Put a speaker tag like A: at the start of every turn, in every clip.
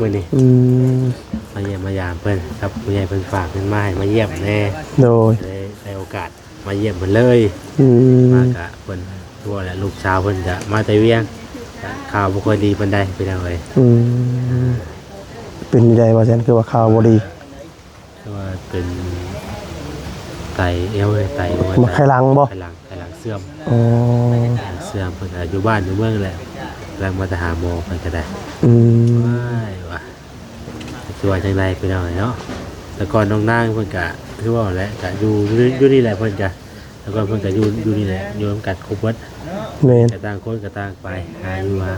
A: มื้อนี้มาเยี่ยมมายามเพิ่นครับผู้ใหญ่เพิ่นฝากเงินมาให้มาเยี่ยมแน่
B: โดย
A: ได้โอกาสมาเยี่ยมเพิ่นเลยมากะเพิ่นตัวแหละลูกสาวเพิ่นจะมาแต่เวียงข่าวบ่ค่อยดีปานใดพี่น้องเอ้ย
B: เป็นได้ว่าซั่นคือว่าข่าวบ่ดี
A: คือว่าเป็นไตเอวไต
B: มันไขลังบ่
A: ไขลังเสื่อม
B: อ๋อ
A: เสื่อมเพิ่นอยู่บ้านอยู่เมืองแหละกำลังมาหาหมอเพิ่นก็ได้ว้ายว่ะสิว่าจังไดพี่น้องเนาะแต่ก่อนน้องนางเพิ่นก็คือว่าแหละก็อยู่นี่แหละเพิ่นก็แล้วก็เพิ่นก็อยู่นี่แหละอยู่นำกันครบเบิด
B: แม่น
A: แต่ต่างคนก็ต่างไปหาอยู่ห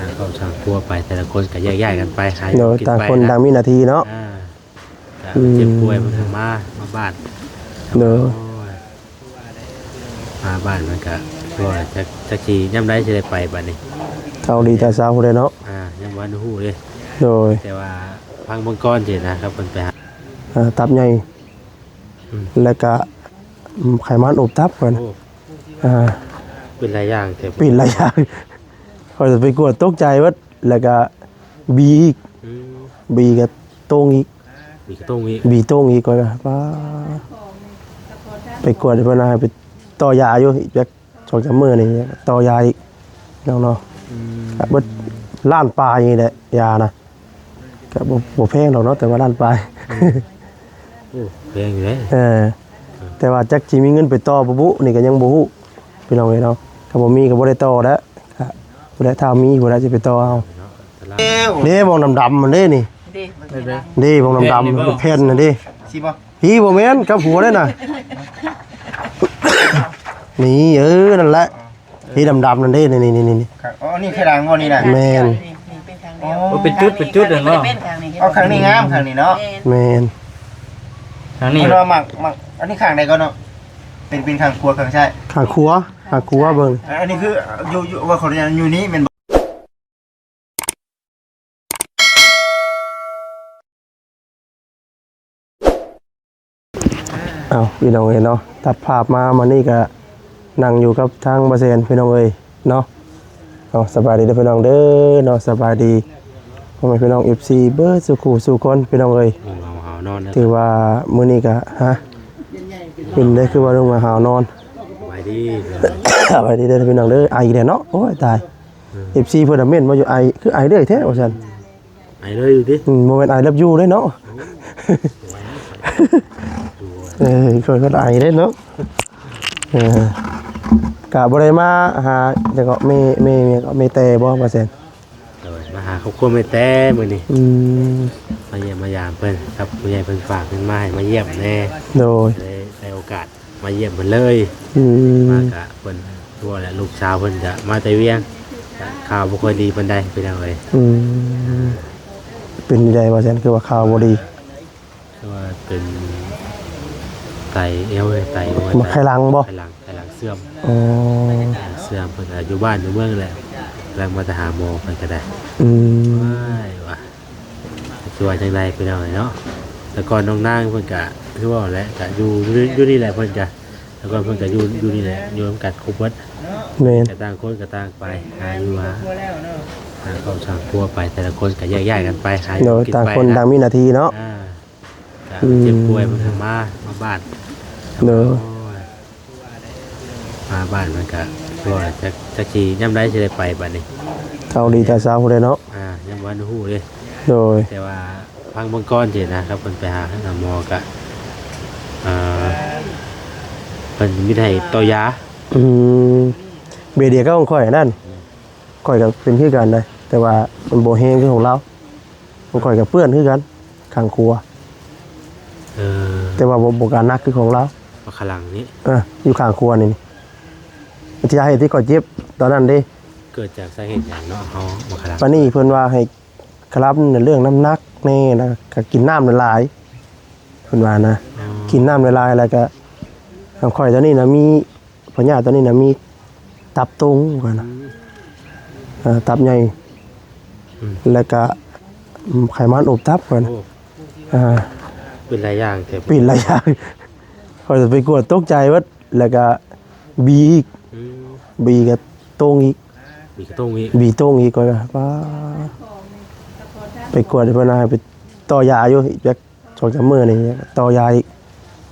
A: าเข้าช่างครัวไปแต่ละคนก็แยกๆกันไปหาอยู่
B: กินไปต่างคนต่างมีหน้าที่เนาะ
A: เจ็บป่วยมันมาบ้าน
B: เด้อ
A: มาบ้านมันก็จะขี่ย่ำได้จะได้ไปบัดนี้
B: เอาดีแต่เช้าพุ่นเนาะ
A: ย่ำวันฮู้เลย
B: โดย
A: แต่ว่าพังเบิ่งก้อนสินะครับเพิ่นไปหา
B: ตับใหญ่แล้วก็ไขมันอบตับเพิ่น
A: เป็นหลายอย่างแต่
B: เป็นหลายอย่างเขาจะไปกวดตกใจว่าแล้วก็บีอีกบีก็โต้งอีก
A: บีก็โต้งอีก
B: บีโต้งอีกก็ป้าไปกวดเพิ่นไปต่อยาอยู่จัก2-3มื้อนี่ต่อยาอีกเนาะเบิดล้านปลายนี่แหละยานะก็บ่แพงดอกเนาะแต่ว่าล้านปลาย
A: โอ้แพงอยู่เด้
B: แต่ว่าจักสิมีเงินไปต่อบ่บุนี่ก็ยังบ่ฮู้พี่น้องเอ้ยเนาะถ้าบ่มีก็บ่ได้ต่อแล้วบ่ได้ถ้ามีบ่ได้สิไปต่อเอาเด้มองดำๆมันเด้นี่เด้มองดำๆมันแผ่นน่ะเด้สิบ่พี่บ่แม่นกับหัวเด้น่ะนี่นั่นแหละที่ดำๆนั่นเด้นี่
C: อ๋อนี่แค่ดังบ่นี่น่ะ
B: แม่น
A: เป็นจุดเนาะ
C: เอาข้างนี้งามข้างนี้เนาะ
B: แม่น
C: ข้างนี้เราหมักอันนี้ข้างใดก็เนาะเป็นข้างครัวข้างใช่
B: ข้างครัวเบิ่ง
C: อันนี้คืออยู่ว่าคนอยู่นี้เป็น
B: พี่น้องเอ้ยเนาะตัดภาพมานี่ก็นั่งอยู่กับทางบาเซนพี่น้องเอ้ยเนาะสบายดีเด้อพี่น้องเด้อเนาะสบายดีพ่อแม่พี่น้อง FC เบิดสู่คนพี่น้องเอ้ยถือว่ามื้อนี้ก็เป็นได้คือว่าลงมาหาวนอน
A: ไปดี
B: ไปดีเด้อพี่น้องเด้อไอแท้เนาะโอ้ยตาย FC เพิ่นเม้นมาอยู่ไอคือไอเด้อแท้ว่าซั่น
A: ไอเลยอยู่ดิ
B: บ่แม่นไอเลิฟยูเด้เนาะคนก็ไอได้เนาะกะบ่ได้มาหาแต่ก็ไม่แต่บ่ว่าซั่น
A: มาหาครอบครัวไม่แต่มื้อนี้มาเยี่ยมมายามเพิ่นครับผู้ใหญ่เพิ่นฝากเงินมาให้มาเยี่ยมแน่
B: โดย
A: ได้โอกาสมาเยี่ยมเพิ่นเลยมากะเพิ่นตัวแหละลูกสาวเพิ่นจะมาแต่เวียงข่าวบ่ค่อยดีปานใดพี่น้องเอ้ย
B: เป็นได้ว่าซั่นคือว่าข่าวบ่ดี
A: คือว่าเป็นไตเอวไต
B: มันไขลังบ่
A: ไขลังเสื่อมเสื่อมเพิ่นอยู่บ้านอยู่เมืองแหละกำลังมาหาหมอเพิ่นก็ได้ว้ายว่ะสิว่าจังไดพี่น้องเนาะแต่ก่อนน้องนางเพิ่นก็คือว่าแหละก็อยู่นี่แหละเพิ่นก็แล้วก็เพิ่นก็อยู่นี่แหละอยู่นำกันครบเบิด
B: แม่น
A: แต่ต่างคนก็ต่างไปหาอยู่หาเข้าช่างครัวไปแต่ละคนก็แยกๆกันไปหาอยู่
B: กินไปต่างคนต่างมีหน้าที่เนาะ
A: เจ็บป่วยมันมาบ้าน
B: เด้อ
A: มาบ้านมันก็ตัวจะขี่ย่ำได้จะได้ไปบัดนี้
B: เอาดีแต่เช้าพุ่นเนาะ
A: ย่ำวันฮู้เลย
B: โดย
A: แต่ว่าพังเบิ่งก้อนสินะครับเพิ่นไปหาหมอก็เพิ่นมีให้ต่อยา
B: เบเดียก็ค่อยนั่นค่อยก็เป็นคือกันได้แต่ว่ามันบ่แห้งคือของเรามันค่อยก็เปื้อนคือกันข้างครัวแต่ว่าบ่การนักคือของเรา
A: ขลังนี้
B: อยู่ข้างครัวนี่ที่ให้ที่ก่อเจ็บตอนนั้นเด้
A: เกิดจากสาเหตุอย่างเนาะเฮาบ่ขลัง
B: ปานนี้เพิ่นว่าให้ครับในเรื่องน้ำหนักแน่นะก็กินน้ำละลายเพิ่นว่านะกินน้ำละลายแล้วก็ทางข่อยตอนนี้นะมีพญาตอนนี้นะมีตับตุงว่านะตับใหญ่แล้วก็ไขมันอบตับว่านะ
A: เป็นหลายอย่างแต่
B: เป็นหลายอย่างเขาจะไปกวดตกใจว่าแล้วก็บีอีกบีก็โต้งอีก
A: บีก็โต้งอีก
B: บีโต้งอีกก็ป้า ไปกวดเพิ่นให้ไปต่อยาอยู่อีกจัก2-3มื้อนี่ต่อยาอีก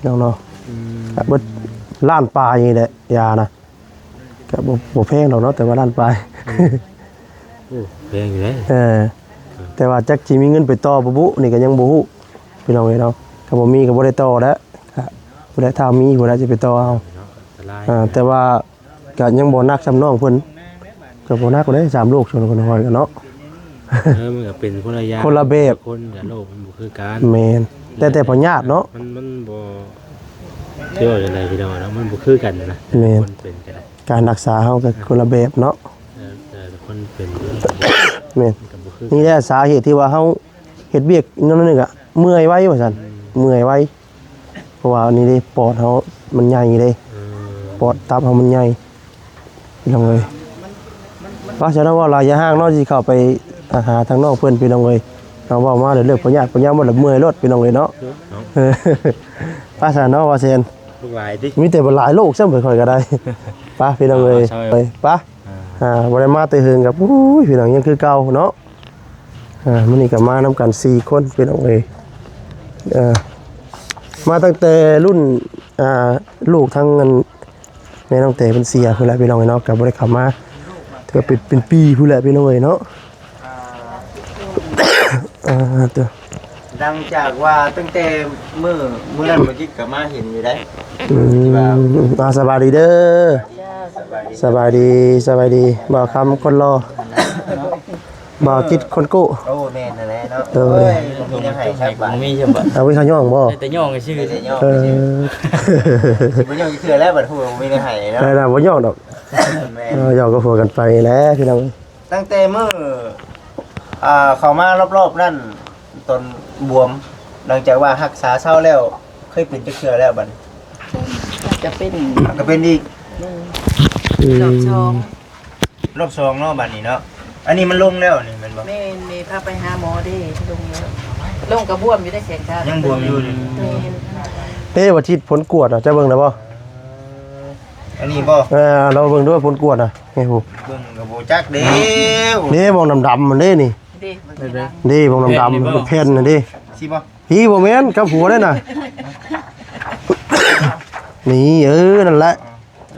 B: น้องเนาะเบิดล้านปลายนี่แหละยานะก็บ่แพงดอกเนาะแต่ว่าล้านปลาย
A: โอ้แพงอยู่เลย
B: แต่ว่าจักสิมีเงินไปต่อบ่บุนี่ก็ยังบ่ฮู้พี่น้องเอ้ยเนาะก็บ่มีก็บ่ได้ต่อแล้วครับบ่ได้ถ้ามีบ่ได้สิไปต่อเอา
A: เนาะอันตราย
B: แต่ว่าก็ยังบ่นักซำน้องเพิ่นก็บ่นักกว่าได้3โรคชนกันฮอดกันเนาะ
A: มันก็เป็นคนละอย่าง
B: คนละแบบ
A: คนกับโลกมันบ่คือกัน
B: แม่นแต่พอญาติเนาะ
A: มันบ่เรียกว่าจังไดพี่น้องเนาะมันบ่คือกันนะ
B: แม่น
A: คนเป็นกัน
B: การรักษาเฮาก็คนละแบบเนาะ
A: แต่คนเป็น
B: แม่น
A: ก็บ่คือ
B: นี่แหละสาเหตุที่ว่าเฮาเฮ็ดเวียกนั่นนึงอะเมื่อยไว้ว่าซั่นเมื่อยไว้เพราะว่านี่เด้ปอดเฮามันใหญ่เด้ปอดตับเฮามันใหญ่พี่น้องเอ้ยว่าฉะนั้นว่าระยะห่างเนาะสิเข้าไปหาทางน้องเพิ่นพี่น้องเอ้ยเราเว้ามาเรื่องพญาติบ่ละเมื่อยรถพี่น้องเอ้ยเนาะ
A: เนาะ
B: ป้าซะเนาะว่าเซน
A: ลูกหลายดิ
B: มีแต่บ่หลายโลกซ้ำไปค่อยก็ได้ป้าพี่น้องเอ้ยป้าบ่ได้มาแต่หึงกับอุ้ยพี่น้องยังคือเก่าเนาะมื้อนี้ก็มานำกัน4คนพี่น้องเอ้ยมาตั้งแต่รุ่นลูกทั้งเงินแม่น้องเต๋เป็นเสียพุ่นแหละพี่น้องเนาะก็บ่ได้เข้ามาถือเป็นปีพุ่นแหละพี่น้องเอ้ยเนาะตัว
C: ดังจากว่าตั้งแต่มื้อนั้นเมื่อกี้ก็มาเห็นอยู่ได้
B: สบายดีเด้อสบายดีบ่าวคำคนรอบ่าวจิตคนกู้
C: โอ้แม่นนั่นแหละเนาะ
B: เออ
C: เอ้ยมียังให้ใช้บัตร
D: มีใช่ปะ
B: เอาไว้ข้างย่องบ่
D: แต่ย่องก็ชื่อ
C: ไม่ได้ย่อ
B: เออ
C: สิบ่ย่อเทื่อแล้วบัดฮู้มียังให้เนาะ
B: ได้แล้วบ่ย่องดอก
C: แม่น
B: ย่องก็พอกันไปแหล้วพี่น้อง
C: ตั้งแต่มื้อเข้ามารอบๆนั่นตอนบวมหลังจากว่ารักษาเศร้าแล้วเคยเป็นจักเทื่อแล้วบัด
E: จะเป็น
C: ก็เป็นอีก
E: ดอกชอง
C: รอบ2เนาะบัดนี้เนาะอันนี้มันลงแล้วนี่แม่นบ่
E: แม่มีพาไปหาหมอเด้ลงแล้วลงกระบวมอยู่ได้แข็งขา
C: ยังบวมอยู่นี่
B: ว่าจิตผลกวดจะเบิ่งได้บ่
C: อันนี้บ่
B: เราเบิ่งด้วยผลกวดน่ะไงฮู้
C: เบิ่งก็บ่จักเด้ว
B: นี่มองดำๆมันเด้นี่
E: ดิ
B: นี่มองดำๆมันแผ่นน่ะดิ
C: สิบ่
B: พี่บ่แม่นกับหัวได้น่ะนี่นั่นแหละ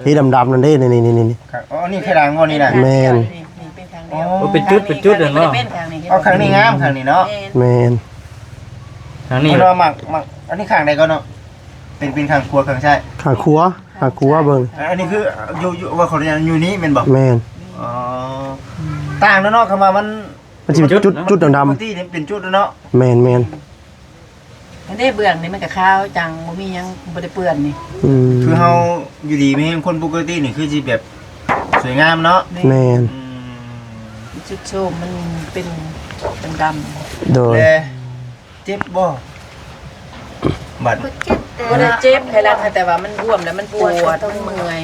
B: ที่ดำๆนั่นเด้นี่
C: ครับอ๋อนี่แค่ดังบ่นี่น่ะ
B: แม่น
E: นี่เป็นทางเดียว
D: เป็นจุดเนาะ
E: เป็นทางนี้
C: เอาข้างนี้งามข้างนี้เนาะ
B: แม่น
D: ทางนี้
C: มันว่าหมักอันนี้ข้างใดก็เนาะเป็นข้างครัวข้างใช่
B: ข้างครัวเบิ่ง
C: อันนี้คืออยู่ว่าเขาเรียนอยู่นี้แม่นบ่
B: แม่น
C: อ๋อต่างเนาะคำว่ามัน
B: มันสิเป็นจุดดำ
C: ปกตินี่เป็นจุดเนาะ
B: ๆแม่น
E: อันนี้เบื่องนี่มันก็ข้าวจังบ่มีหยังบ่ได้เปื้อนนี่
C: คือเฮาอยู่ดีมีคนปกตินี่คือสิแบบสวยงามเนาะ
B: แม่น
C: อืม
E: จุดโชมมันเป็นดำ
B: โดย
C: แต่เจ็บบ่บัด
E: บ่ได้เจ็บแค่นั้นแต่ว่ามันบวมแล้วมันปวดมันเมื่อย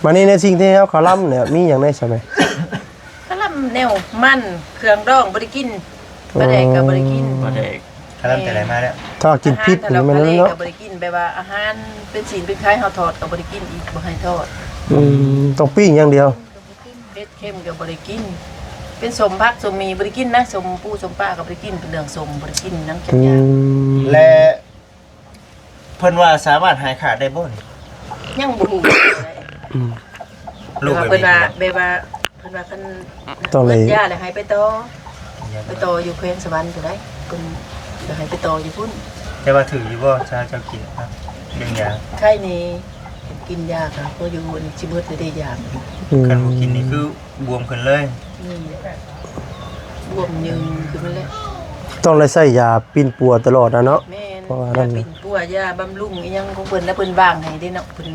B: มานี่ในสิ่งที่เฮาเขาล่ำเนี่ยมีหยังได้ใช่ไหม
E: ก็ลำแนวมันเครื่องดองบ่ได้กินบ่ได้ก็บ่ได้กิน
D: บ่ได้
C: คารัมแต่ไหนมาแล้ว
B: ถ้ากินพิษ
E: อาหาร
B: นี่มัน
E: ทะเล
B: เนาะ
E: ก็บ่ได้กินแบบว่าอาหารเป็นศีลเป็นคล้ายเฮาทอดก็บ่ได้กินอีกบ่ให้ทอด
B: ต้องปิ้งอย่างเดียว
E: เผ็ดเค็มก็บ่ได้กิน เป็นสมพักสมมีบ่ได้กินนะสมปูสมป้าก็บ่ได้กินเป็นเรื่องสมบ่ได้กินน้ำแข็งยา
C: และเพิ่นว่าสามารถหายขาดได้บ่นี่
E: ยังบ่ฮู้
C: ลูก
E: เพิ่น
C: แบบ
E: ว่า
C: นี้
E: แบบว่าเพิ่นว่าคัน
B: ต้องเลย
E: ยาแล้วให้ไปต่ออยู่แขวงสวรรค์ก็ได้เพิ่นจะให้ไปต่ออยู่พุ่น
C: แต่ว่าถืออยู่บ่ชาเจ้ากินครับเรื่องยา
E: ไข้นี่กินยาค่ะเพราะอยู่นี่สิเบิดได้ยา
C: คันบ่กินนี่คือบวมขึ้นเลย
E: นี่บวมยืนคือมันแหละ
B: ต้องเลยใส่ยาปิ้นปัวตลอดนะเนาะ
E: แม่น
B: เพราะว่านั่น
E: ปิ่นปัวยาบำรุงอีหยังของเพิ่นแล้วเพิ่นวางให้ได้เนาะเพิ่น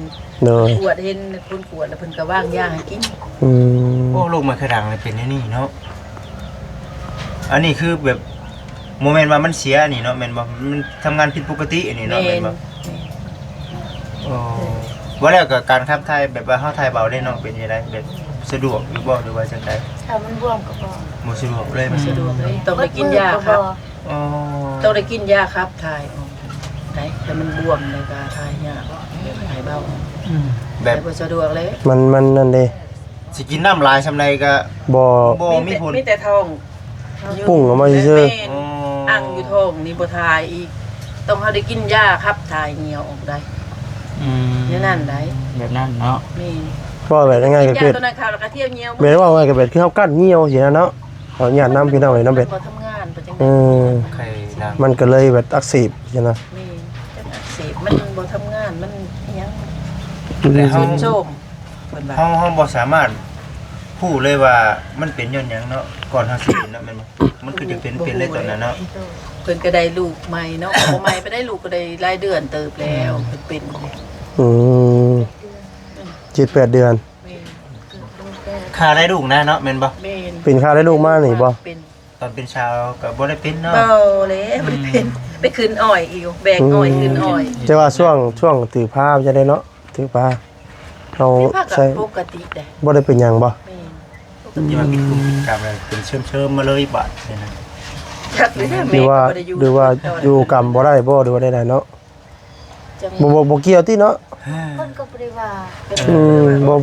B: เลย
E: ปวดเห็นเพิ่นปวดแล้วเพิ่นก็วางยาให้กิน
C: โอ้ลูกมันคือดังเลยเป็นนี่เนาะอันนี้คือแบบโมเมนต์ว่ามันเสียนี่เนาะแม่นบ่มันทำงานผิดปกติอันนี้เนาะแม่นบ่โอ้ว่าแล้วก็การขับถ่ายแบบว่าเฮาถ่ายเบาได้เนาะเป็นจังไดแบบสะดวกหรือบ่หรือว่าจังได
F: ถ้ามันบวมก็พอ
C: บ่สะดวกเลย
E: สะดวกเลยต้องได้กินยาครับ
C: อ๋อ
E: ต้องได้กินยาครับถ่ายออกได้แต่มันบวมแล้วก็ถ่ายยากถ่ายเบา
C: แบ
E: แต่
C: บ
E: บ่สะดวกเลย
B: มันนั่นเด้
C: สิกินน้ำลายซำใดก็
B: บ่
C: บ่มีผล
E: มีแต่ท้อง
B: ปุ้งออกมาซื่อ
E: แม่นอ่างอยู่ท้องนี่บ่ทายอีกต้องเฮาได้กินยาครับทายเหนียวออกได้
D: อืม
E: นี่นั่นได้
D: แบบนั้นเนาะ
E: แม่น
B: ๆว่าแบบง่ายๆก็
E: ยา
B: คือ
E: ตัวนั้นข้าวแล้วก็เที่ยวเหนียว
B: แม่นว่าง่ายก็แบบคือเฮากั้นเหี่ยวสินะเนาะเอาญาติน้ำพี่น้องไว้น้ำเบ็ด
E: บ่ทำงานบ่จัง
B: อื
E: ได๋
B: ม
C: ใครดัง
B: มันก็เลยแบบอักเสบใช่ไหม
E: แม่นจังอักเสบมันบ่ทำงานมันอิหยัง
C: แต่เฮา
E: โชมเพิ่นว่า
C: เฮาบ่สามารถพูดเลยว่ามันเป็นย้อนหยังเนาะก่อนเฮาสิเป็นเนาะแม่นบ่มันคือจะเป็นเลยตอนนั้นเนาะ
E: เพิ่นก็ได้ลูกใหม่เนาะบ่ใหม่ไปได้ลูกก็ได้รายเดือนเติบแล้วเพิ่นเป็น
B: อืม7-8 เดือน
E: แม่น
C: ค่าได้ลูกนะเนาะแม่นบ่
E: แม่น
B: เป็นค่าได้ลูกมานี่บ่
E: เป็น
C: ตอนเป็นชาวก็บ่ได้เป็นเนาะ
E: เบาเลยบ่ได้เป็นไปขึ้นอ้อยอีกแบกอ้อยขึ้นอ้อย
B: จะว่าช่วงถือผ้าจะได้เนาะถือผ้าเรา
E: ไม่ภาค
B: ใช้
E: ปกติได้
B: บ่ได้เป็นหยังบ่
E: แม่น
C: ที่ว่าเป็นกลุ่มกิจกรรมอะไรเป็นเชิมๆมาเลยบัดเนี่ยนะ
E: จักเลยนะ
B: ห
E: แม่
B: รือว่า
E: ก็บ่ได้อยู่
B: หรือว่าอยู่กรรมบ่ได้บ่หรือว่าได้ๆเนาะ
E: จัง
B: บ่เกี่ยวติเนาะ
F: คนก็บ่ได้ว่า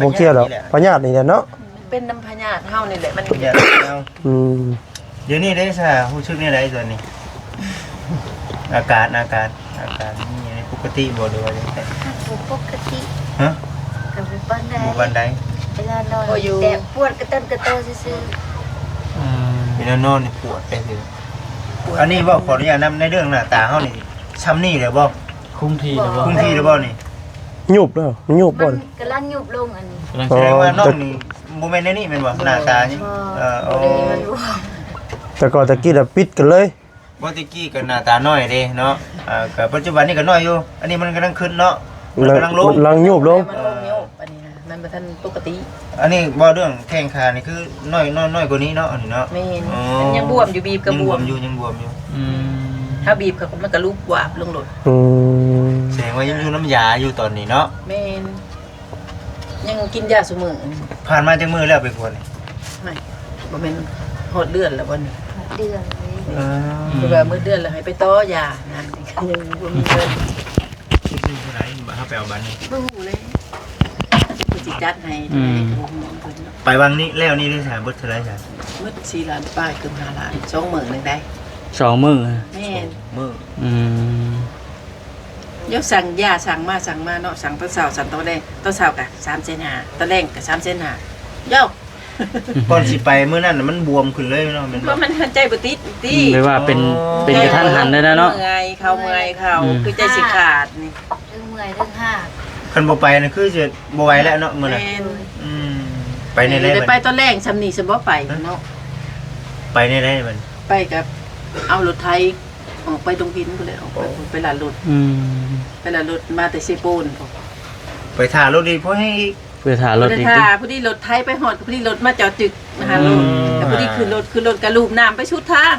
B: บ่เกี่ยวดอกพญาตินี่แหละเนาะ
E: เป็นน้ำพญาติเฮานี่แหละมัน
C: อย่าเอา
B: อืม
C: เดี๋ยวนี้ได้ซะรู้สึกนี่ได้ตัวนี้ อาการนี่ปกติบ่หรือว่าจังได๋
F: บ่ปกติ
C: ฮะ
F: ก็บ่ปานใด
C: บ่วันใด
F: เวลานอนแต่ปวดกระต้นกระโตซื่อ
D: อืม
C: เวลานอนนี่ปวดไปสิอันนี้บ่ขออนุญาตนำในเรื่องหน้าตาเฮานี่ช้ำนี่เลยบ่
D: คุ้มทีแล้วบ่
C: คงที่หรือบ่นี่
B: ยุบแล้วมันยุบ
F: ๆ
B: บ่
F: มันกำลังยุบลงอันนี้
D: กำลัง
C: แสดงว่าน้องนี่บ่แม่นในนี่แม่นบ่หน้าตานี่
F: บ่
C: โอ้
F: บ่ได้มันรู้
B: แต่ก่อนตะกี้น่ะปิดกันเลย
C: บ่ตะกี้ก็หน้าตาน้อยเด้เนาะก็ปัจจุบันนี้ก็น้อยอยู่ อันนี้มันกำลังขึ้นเนาะมันกำลังลง
B: มันลังยุบลง
E: มันลงโยกอันนี้นะมันบ่ทันปกติ
C: อันนี้บ่เรื่องแข้งขานี่คือน้อยกว่านี้เนาะอันนี้เนาะ
E: แม่น
C: อ๋อ
E: มันยังบวมอยู่บีบก็
C: ยัง
E: บบ ว
C: ว
E: ม
C: มอยู่ยังบวมอยู่
D: อืม
E: ถ้าบีบก็มันก็ลุกวาบลงโลด
B: อืม
C: แสดงว่ายังอยู่น้ำยาอยู่ตอนนี้เนาะ
E: แม่นยังกินยาซุมื้อ
C: ผ่านมาจังมื้อแล้วไปกวนนี่
E: ไม่บ่แม่นฮอดเดือนแล้วบ่นี่
F: เดือนเลย
E: คือว่ามื้อเดือนแล้วให้ไปต่อยานั่นยังบ่มีเงิน
C: ซื้อเท่าไหร่บ่เฮาไปเอาบัตรนี่
E: บ่ฮู้เลยผู้สิจัดให้บ่ฮู้เพิ่นเนาะ
C: ไปวังนี้แล้วนี่ได้สามเบิดเท่าไหร่จ้ะ
E: มืด4 ล้านป้ายเกือบ5 ล้าน2มื้อนึงได้
D: 2 มื้อ
E: แม่น
C: มื้อ
D: อืม
E: เดี๋ยวสั่งยาสั่งมาเนาะสั่งตอนเช้าสั่งตอนแรงตอนเช้าก็3.5ตอนแรงก็3.5เย้า
C: ก่อนสิไปมื้อนั้นน่ะมันบวมขึ้นเลยเนาะแม่น
E: เพ
C: บ่
E: ราะมันหันใจบ่ติดติ
D: ไม่ว่าเป็นกระทันหันเลยนะเนาะ
E: เมื่อยเขา
D: อืม
E: คือใจสิขาดนี่
F: เรื่องเมื่อยเรื่องห้า
C: คันบ่ไปน่ะคือจะบ่ไหวแล้วเนาะมื้อนั้น
E: แม่น
C: อืมไปในแรก
E: ได้ไปตอนแรกสำนีสมบ่ไปเนาะ
C: ไปในแรกมัน
E: ไปกับเอารถไทยออกไปตรงพินพุ่นเลยออกไปลานรถ
D: อืม
E: ไปลานรถมาแต่เซโปน
C: ไปถ่ารถดีเพราะให้
D: เพื่อถ่าร
E: ร
D: ถ
E: ถ
D: อีก
E: ท่า
D: ดิ
E: ผู้ที่รถไทยไปหอดผู้ที่รถมาจอดจึกมาหารถแต่ผู้ที่ขึ้นรถกระลูบน้ำไปชุดทาง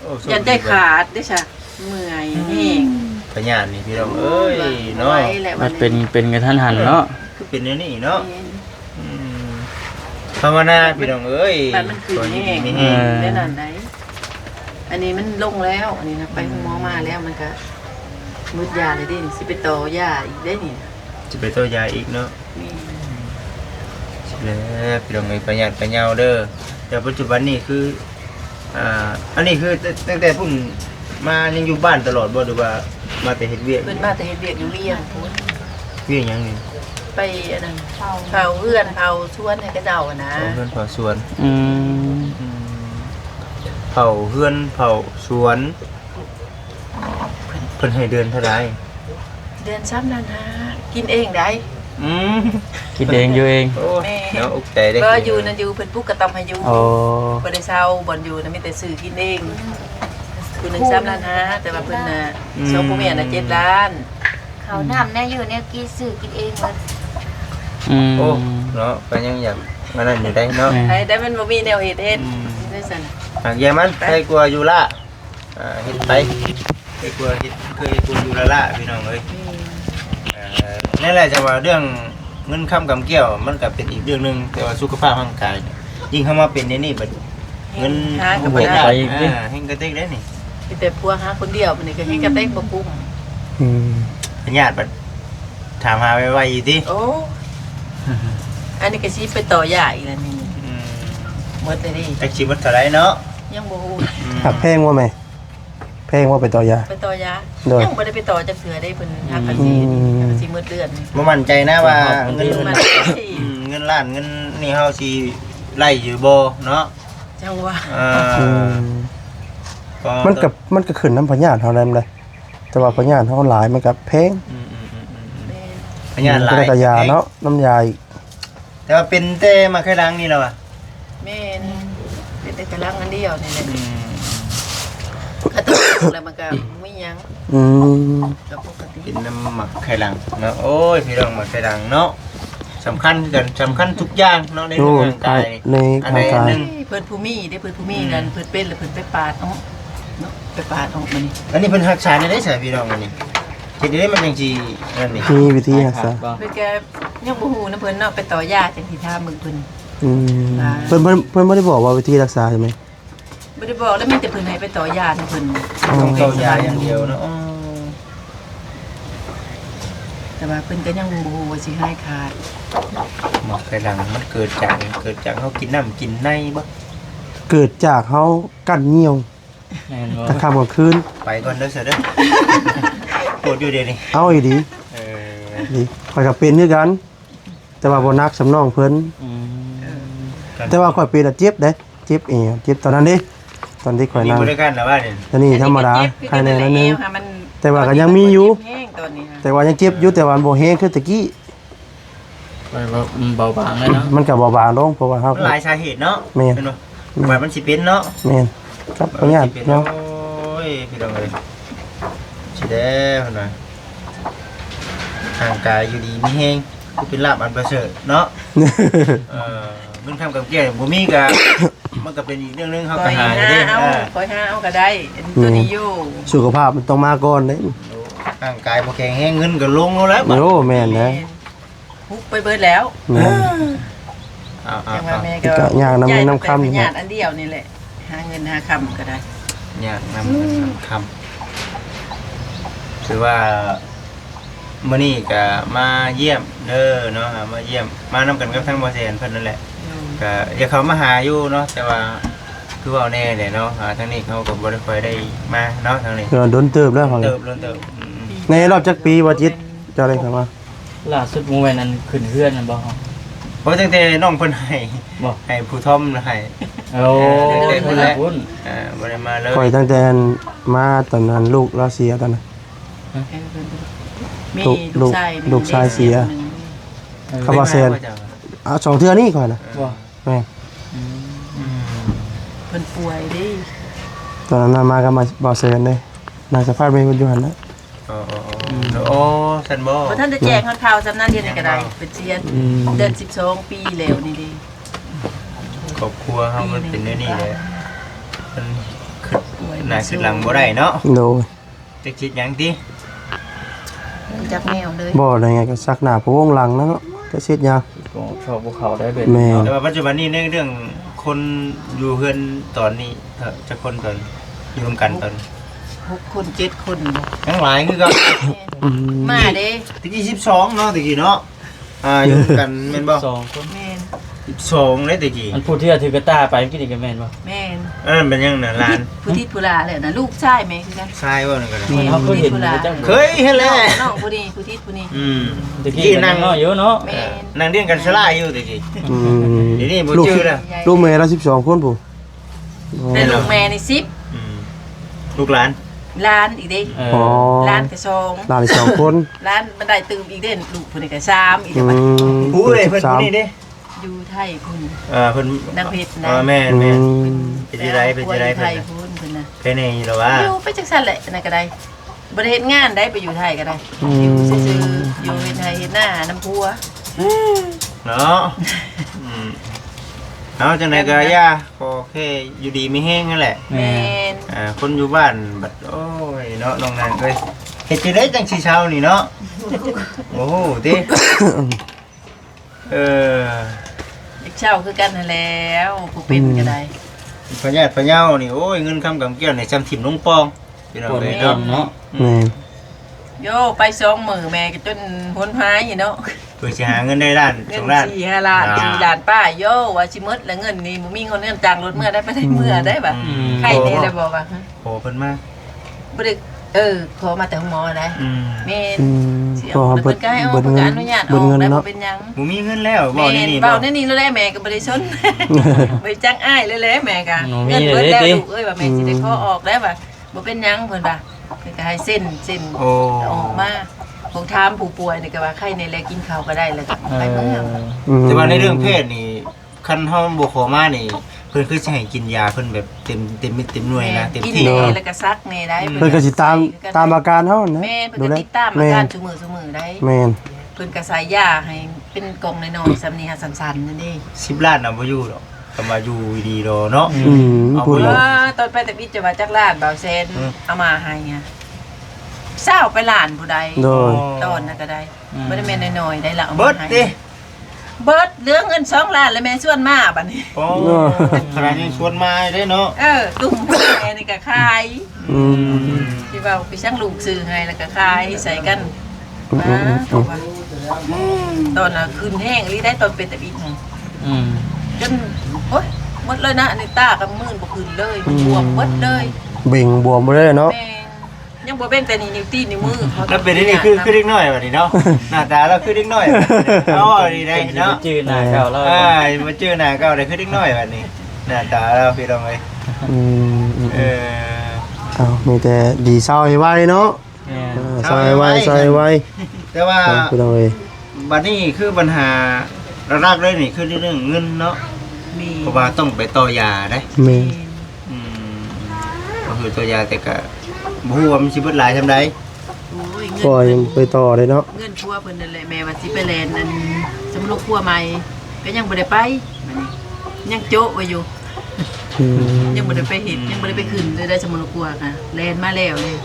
C: โอ้
E: ยันใจขาดได้ใช่เมื่อยแห้ง
C: พญานนี่พี่น้องเอ้ยเนาะ
E: ไว้แหละ
D: มันเป็นกระทันหันเนาะ
C: คือเป็นอย่างนี้เนาะอืมภาวนาพี่น้องเอ้ย
E: แบบมันขึ้น
C: ขอให้
E: แห้ง
C: มี
E: แห้
C: แห้
E: ง
C: ง
E: ได้นานไหนอันนี้มันลงแล้วอันนี้นะไปหมอมาแล้วมันก็มืดยาเลยดิสิไปต่อยาอีกได้นี่
C: จะไปตัวยาอีกเนาะ
E: นี่
C: แล้วพี่น้องเอ้ยประหยัดประเหยาเด้อแต่ปัจจุบันนี่คืออันนี้คือตั้งแต่พุ่นมายังอยู่บ้านตลอดบ่หรือว่ามาแต่เฮ็ดเวียก
E: เพิ่นมาแต่เฮ็ดเวียกอยู่เวียงพุ่น
C: เวียกหยังนี่
E: ไปอันนั้น
F: เฝ้า
E: เผาเพื่อนเผาชวนให้กระเจ้าอะนะ
C: เผาเฮือนเผาสวน
D: อืม
C: เผาเฮือนเผาสวนเพิ่นให้เดือนเท่าไหร่
E: เดือน3ล้านห้ากินเองได้
C: อืม
D: คิดเองอยู่เอง
C: โอ้เนาะอุกใจได้
E: ก็
C: กิน
E: อยู่นั่นอยู่เพิ่นปลุกกระตำให้อยู่
D: โอ้
E: บ่ได้เช่าบ่อนอยู่น่ะมีแต่ซื้อกินเองคือ1 3ล้านห้าแต่ว่าเพิ่นน่ะสองผู้แม่น่ะ7 ล้าน
F: เขาน้ำแน่อยู่เนี่ยกินซื้อกินเองหมด
D: อืม
C: โอ้เนาะก็ยังอยากมานั่นอยู่ได้เนาะ
E: ให้แต่มันบ่มีแนวเฮ็ดได้ซั่น
C: หากแย่มันใครกลัวอยู่ละเฮ็ดไปใครกลัวเฮ็ดเคยกลัวอยู่ละพี่น้องเอ้ยนั่นแหละจะว่าเรื่องเงินค้ำกำเกี่ยวมันก็เป็นอีกเรื่องนึงแต่ว่าสุขภาพร่างกายยิ่งเข้ามาเป็นในนี่บัดเงิน
E: หาก็
C: บ่
E: บ่
C: ได้
E: ได้
C: เฮงกระเต็กได้นี่
E: มีแต่ผัวหาคนเดียวมันนี่ก็ให้กระเต็กบ่กุ้ม
B: อืม
C: ญาติบัดถามหาไว้ๆอีกติ
E: โอ้อันนี้ก็สิไปต่อยาอีกแล้วนี่หมดเลยดิ
C: จักสิบ่เท่าไหร่เนาะ
E: ยังบ่ฮู้
B: หักแพงว่าไหมแพงว่าไปต่อยา
E: ไปต่อยา
B: โดย
E: ยังบ่ได้ไปต่อจักเทื่อได้เพิ่นหักภาษีหักภาษีมื้อเดือนนี่
C: บ่มั่นใจนะว่าเงิน
E: มัน
C: เงินล้านเงินนี่เฮาสิไล่อยู่บ่เนาะ
E: จังว่า
C: อ่า
B: อืมมันก็ขึ้นน้ำพญาติเท่านั้นเลยแต่ว่าพญาติเท่าหลายมันกับแพง
E: แม่น
C: พยานหลาย
B: ก็ยาเนาะน้ำยาอีก
C: แต่ว่าเป็นแต่มาแค่ดังนี่แล้วอ่ะ
E: แม่นเป็นแต่กำลังอันเดียวนี่แหละกระตุ้นแล้วมันก็ไม่ยั้ง
B: อืม
E: ก็ปกติ
C: เป็นน้ำหมักไข่ดังเนาะโอ้ยพี่น้องหมักไข่ดังเนาะสำคัญกันสำคัญทุกอย่างเนาะใน
B: โอ้
C: เรื่องร่างกาย
B: ใน
C: อัน
B: ทาง
C: ใด
B: กา
C: อัน
B: ย
C: หนึ่ง
E: เพิ่นผู้มีได้เพิ่นผู้มีนั่นเพิ่นเป็นแล้วเพิ่นไปปาดเอาเนาะไปปาดออกมานี่
C: อันนี้เป็นหักษาในได้ใส่พี่น้องอันนี้ทีนี้มันยังจีนั่นนี่
B: มีวิธีรักษา
D: บ่
E: เพิ่นแกยังบ่ฮู้นะเพิ่นเนาะไปต่อยาจังสิถามมึงเพิ่น
B: อืมเพิ่นไม่ได้บอกว่าวิธีรักษาใช่ไหม
E: บ่ได้บอกแล้วมีแต่เพิ่นให้ไปต่อยาให้เพิ่น
C: ต้องเจ้ายาอย่างเดียวเนาะอ๋อ
E: แต่ว่าเพิ่นก็ยังบ่ฮู้ว่าสิให้ขาด
C: หมักไข่ดังมันเกิดจากเขากินน้ำกินในบ่
B: เกิดจากเขากั้นเหี่ยว
D: แม่นบ่
B: กลางค่ำกลางคืน
C: ไปก่อนเด้อเสือเด้อปวดอยู่เดี๋ยวนี้
B: เอาอีดี
C: เออ
B: ดีข่อยก็เป็นคือกัน แต่ว่าบ่นักสำนองเพิ่น
D: อืม
B: แต่ว่าข่อยเป็นอะเจ็บเด้เจ็บเอวเจ็บตอนนั้นเด้ตอนที่ข่อย
C: มี
B: นั่ง
C: บริการหรือว่าเนี่ย
B: ตอนนี้ธรรมดาภายในนั้นนึง
E: มัน
B: แต่ว่าก็ยังมีอยู่
E: แห้งตอนนี้ฮะ
B: แต่ว่ายังเจ็บอยู่แต่ว่าบ่แฮงคือตะกี้
D: เบาบางเลยเนาะ
B: มันก็เบาบางลงเพราะว่าเฮา
C: มันหลายสาเหตุเนาะ
B: แม่น
C: เป็นบ่ว่ามันสิเป็นเนาะ
B: แม่นครับพญาติ
C: เป็น
B: เนาะ
C: โอ้ยพี่น้องเอ้ยสิได้เพิ่นว่าร่างกายอยู่ดีมีแฮงคือเป็นลาบอันประเสริฐเนาะเงินทำกับเกี้ยบ่มีก็ มันก็เป็นอีกเรื่องนึงเฮา
E: ค
C: ก็
E: อย
C: หา
E: หา
C: ได้
E: เอา
C: เออ
E: คอยหาเอาก็ได้ตัวนี้อยู่
B: สุขภาพมันต้องมาก่อนเด้
C: ร่างกายบ่แข็งแรงเงินก็ลงแล้วบัด
B: โอ้แม่นนะ
E: ฮุบไปเบิดแล้ว
B: แม่น
C: เอา
E: จังว่าแม่
B: ก็ย่างน้ำเงินน้ำค่ำ
E: ญาติอันเดียวนี่แหละหาเงินหาคำก็ได้
C: ๆเนี่ยนำคำคือว่ามื้อนี้ก็มาเยี่ยมเด้อเนาะมาเยี่ยมมานำกันกับทางบ่แซนเพิ่นนั่นแหละ ก็อย่าเขามาหาอยู่เนาะแต่ว่าคือว่าแน่เลยเนาะทางนี้เขาก็บ่ได้ค่อยได้มาเนาะทางนี้
B: เดี๋ยวโดนเติบแล้วเขา
C: เติบเติบ
B: ในรอบจักปีว่าจิตเจะอะไรครับว่า
D: ล่าสุดมื้อวันนั้นขึ้นเฮือนนั่นบ่
C: เพราะตั้งแต่น้องเพิ่นให้
D: บ่
C: ให้ผู้ท่อมให้
D: โอ้พุ่นละพุ่น
C: บ่ได้มาเลย
B: คอยตั้งแต่มาตอนนั้นลูกเราเสียตอนนั้น
E: มี
B: ลูก
E: ชาย
B: ลูกชายเสีย เขาบอกแซน เอา2เทื่อนี้ก่อนนะ
D: บ่
B: แม่น
E: เพิ่นป่วยดิ
B: ตอนนั้นน่ะมาก็มาบ่เซนเลยนางสะพานไปบนอยู่หั่นนะ
C: โอ้สันบ่
E: เพราะท่านจะแจ้งข่าวๆจำนันเรียนก็ได้เป็นเชียนเดือน12 ปีแล้วนี่ดิ
C: ครอบครัวเฮามันเป็นนี่แหละมันน่าขึ้นหลังบ่ได้เนาะ
B: โดย
C: จะคิดหยังติ
E: จับแนวเลย
B: บ่ได้ไงก็ซักหน้าพะวงหลังนั่นเนาะก็เช็ดยา
D: ก็ชอบภูเขาได้เป็น
B: แม่
C: แต่ว่าปัจจุบันนี้ในเรื่องคนอยู่เฮือนตอนนี้จะคนตอนอยู่ร่วมกันตอน
E: 6 คน7 คน
C: ทั้งหลายคือก็
E: มาเด้
C: ตะกี้12เนาะตะกี้เนาะอยู่กันแม่นบ่
D: 2คน
E: แม่น
C: 12เลยตะกี้
D: อันพูดที่ถือกระตาไปกินอีกแม่นบ่
E: แม่น
C: นั่นเป็นยังน่ะหลาน
E: ผู้ที่ผู้ลาเลยนะลูกชายแม่คือกัน
C: ชายว่านั่นก็ได้
D: มันเฮาเคยเห็นอยู่จัง
C: เคยเห็นแล้ว
E: น้องผู้นี้ผู้ที่ผู้นี้
D: ตะกี้นั่งเนาะอยู่เนาะ
E: แม่น
C: นั่งเรียนกันสลายอยู่ตะกี้
B: อืม
C: เดี๋ยวนี้บ่
B: ลูก
C: จื้อแล้ว
B: ลูกแม่เรา12คนปู่
E: แต่ลูกแม่นี่
C: ลูกหลาน
E: 10ล้านอีกเด้
B: อ๋อ
E: ล้านก็2
B: หลานอีก2คน
E: ล้านบันไดตื่มอีกเด้ลูกผู้นี้ก็3อีก
B: อื
E: แล้วบัด
B: ม
C: ผู้เลยเพิ่นผู้นี้เด้
E: อยู่ไทยพุ่น
C: เพิ่น
E: นางเพชรนะ
C: แม่
B: อื
C: แม่
B: ม
C: เป็นจังไดเป็นจังได
E: ไท
C: เพิ่น
E: ย
C: น่ะ
E: พุ่นเพิ่นน่ะ
C: เป็นไงล่ะว่า
E: อยู่ไปจังซั่นแหละนั่นก็ได้บ่ได้เฮ็ดงานได้ไปอยู่ไทยก็ได้อยู่ซื่อๆอยู่เฮ็ดไทยเฮ็ดหน้าน้ำพัว
C: เนาะเอาจังไดก็ย่าขอแค่อยู่ดีมีแฮงนั่นแหละ
E: แม่น
C: คนอยู่บ้านบัดโอ้ยเนาะน้องนางเอ้ยเฮ็ดจังไดจังสิเช้านี่เนาะโอ้โหติ
E: เด็กเช่าคือกันนั่นแล้วผู้เป็นก็ได้
C: พญาติพะเยานี่โอ้ยเงินคำกำเกี้ยวนี่จำถิ่มลงปองพี่น้อง
D: คน
C: เอ้ย
D: เนาะ
C: เนาะ
B: แม่
E: โยไป2มื้อแม่ก็จนหนหายอยู่เนาะ
C: เพื่อสิหาเงินได้ล้าน
E: เงิน
C: 2ล้าน
E: 4-5 ล้าน4ล้านป้าโยว่าสิหมดแล้วเงินนี่บ่มีเงินจ้างรถเมื่อได้ไปได้เมื่อได้บ่ใครแน่ได้บอกว่า
C: โอ้เพิ่นมา
E: บ่ได้ขอมาแต่หมอได้ แม่น
B: อืม
E: เสีย
B: ก็
E: เพิ่นก็ให้ออกเพิ่นก็อนุญาตออกได้บ่เป็นหยัง
C: บ่มีเงินแล้วบ่
E: แม่
C: นี่นี่
E: เบาแน่นี่แล้วแหละแม่ก็บ่ได้สน บ่จังอ้ายเลยแหละแม่ก็เงินเบิดแล้วลูกเอ้ยว่าแม่สิได้ขอออกได้บ่บ่เป็นหยังเพิ่นว่าเพิ่นก็ให้เส้น
C: โอ้
E: ออกมาผมถามผู้ป่วยนี่ก็ว่าใครในแลกินข้าวก็ได้แล้วก็ไปเมือง
C: แต่ว่าในเรื่องเพศนี่คันเฮาบ่ขอมานี่เพิ่นคือสิให้กินยาเพิ่นแบบเต็มเม็ดเต็มหน่วยนะเต็ม
E: กิน
C: ที่
E: แน่แล้วก็ซักแน่ได้
B: เพิ่นก็สิตามอาการเฮานะ
E: แม่เพิ่นก็ติดตามอาการซุมื้อได้
B: แม่น
E: เพิ่นก็ใส่ยาให้เป็นกล่องน้อยๆซำนี้หาสั้นๆนั่นเด้
C: 10ล้านน่ะบ่อยู่ดอกก็มาอยู่ดีดอเนาะ เอา
B: พูด
C: ไป
B: แล้ว
E: ตอนไปแต่พี่จะว่าจักล้านบ่าวเซนเอามาให้อ่ะเศร้าไปล้านผู้ใด
B: โดย
E: ตอนนั้นก็ได้บ่ได้แม่นน้อยๆได้ละเอา
C: เบิ
E: มา
C: ด
E: ให้
C: ติ
E: เบิดเหลือเงิน2ล้านแล้วแม่ชวนมาบัดนี้
C: โอ้ขนาดนี้ชวนมาได้เนาะ
E: ตุ่มแม่นี่ก็ขาย
B: อืม
E: ที่ว่าไปช่างลูกซื้อให้แล้วก็ขายใส่กันมาเขาว่าตอนน่ะคืนแห้งอีหลีได้ตอนเป็นแต่อีกหนึ่ง
D: อืม
E: จนโอ๊ยหมดเลยนะอันนี้ตากับมื่นบ่คืนเลยบวมหมดเลย
B: เบ่งบวมบ่ได้เนาะ
E: แม่ยังบ่เบ่งแต่นี่นิ้วตีนนิ้วมือขา
C: แล้วเป็นนี่คือเด็กน้อยบัดนี้เนาะหน้าตาเราคือเด็กน้อยเอาดีได้เนาะ
D: จืดหน้าเก่าแล้ว
C: มาเจอหน้าเก่าได้คือเด็กน้อยบัดนี้หน้าตาเราพี่น้องเอ้ย
B: อืม
C: เออ
B: เอามีแต่ดีเศร้าให้ไว้เนาะ
D: แม่น
B: เศร้าให้ไว้เศร้าให้ไว้
C: แต่ว่า
B: พี่น้องเอ้ย
C: บัดนี้คือปัญหาแรกๆเลยนี่คือเรื่องเงินเนาะ
E: มี
C: เพราะว่าต้องไปต่อยาได้
B: แม่
C: อืมก็คือตัวยาแต่ก็บ่ฮู้ว่ามันสิเบิดหลายซำใด
E: โอ้ย
B: ก็ยังไปต่อเลยเนาะ
E: เงินพัวเพิ่นนั่นแหละแม่ว่าสิไปแลนนั่นสำรวจพัวใหม่ก็ยังบ่ได้ไปบัดนี้ยังโจ๊ะไว้อยู่
B: อืม
E: ยังบ่ได้ไปเห็นยังบ่ได้ไปขึ้นเลยได้สำรวจพัวค่ะแลนมาแล้วเลย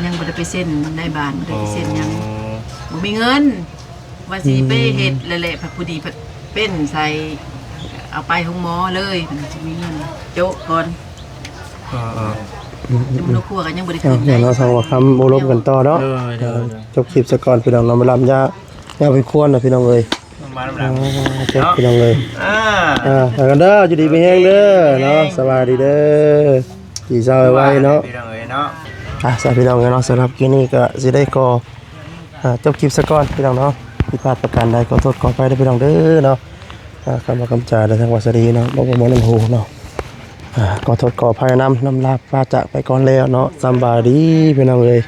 E: ยังบ่ได้ไปเซ็นในบ้านบ่ได้ไปเซ็นยังบ่มีเงินว่าสิไปเฮ็ดแหละๆพอดีเป็นใส่เอาไปห้องหมอเลยมันสิมีเงินโจ๊ะก่อน
C: เออ
E: สำรวจพัวก็ยังบ่ได้
B: เอา
E: ขึ้น
B: เดี๋ยวเราทางว่าคำโอรมกันต่อเนาะ
D: เด้อ
B: จบคลิปซะก่อนพี่น้องเรามาลำยาไปควรนะพี่น้องเอ้ย
C: มาลำหลัง
B: เจ็บพี่น้องเอ้ย
C: อ่า
B: ไปกันเด้ออยู่ดีไปแห้งเด้อเนาะสบายดีเด้อดีเศร้าไว้เนาะ
C: พี่น้องเอ้ยเนาะ
B: สวัสดีพี่น้องเนาะสำหรับคลิปนี้ก็สิได้ก็จบคลิปซะก่อนพี่น้องเนาะผิดพลาดประการใดขอโทษขออภัยด้วยพี่น้องเด้อเนาะคำว่าคำจาในทางวาสดีเนาะบ่บ่มน้ำหูเนาะขอโทษขออภัยน้ำลาปลาจากไปก่อนแล้วเนาะสำบายดีพี่น้องเอ้ย